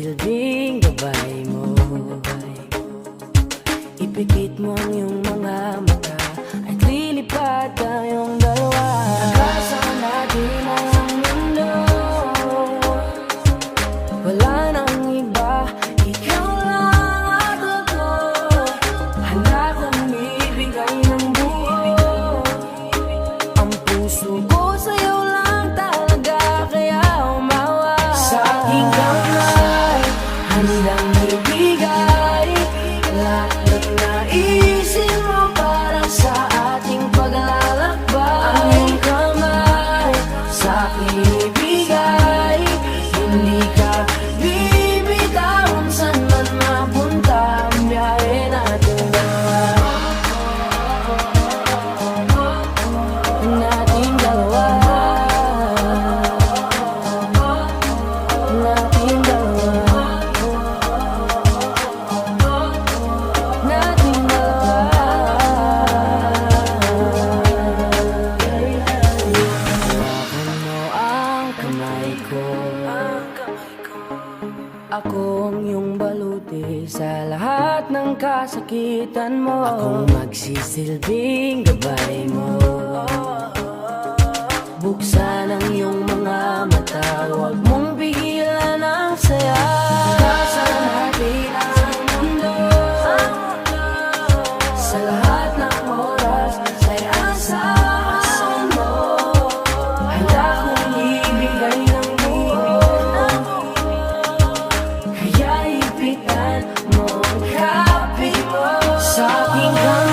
magsisilbing gabay mo. Ipikit mo ang iyong mga mata at lilipad tayong dalawa. Nagkasama natin ang mundo, wala nang iba, ikaw lang at ako. Handa kong ibigay ng buo ang puso ko sa'yo lang talaga, kaya umawa. Sa aking kamay, handang ibigay lahat ng naisin mo para sa ating paglalakbay. Ang iyong kamay sa aking ibigay, hindi ka bibitawan saan man mapunta ang biyahe natin dalawa. Nating dalawa, nating dalawa, nating dalawa. Hawakan mo ang kamay ko, ako ang iyong baluti sa lahat ng kasakitan mo. Akong magsisilbing gabay mo. Buksan ang iyong mga mata, huwag mong pigilan ang saya. Kasama natin ang mundo, sa lahat ng oras ay asahan mo. Handa kong ibigay ng buo, kaya ipitan mo ang kape mo sa aking kamay.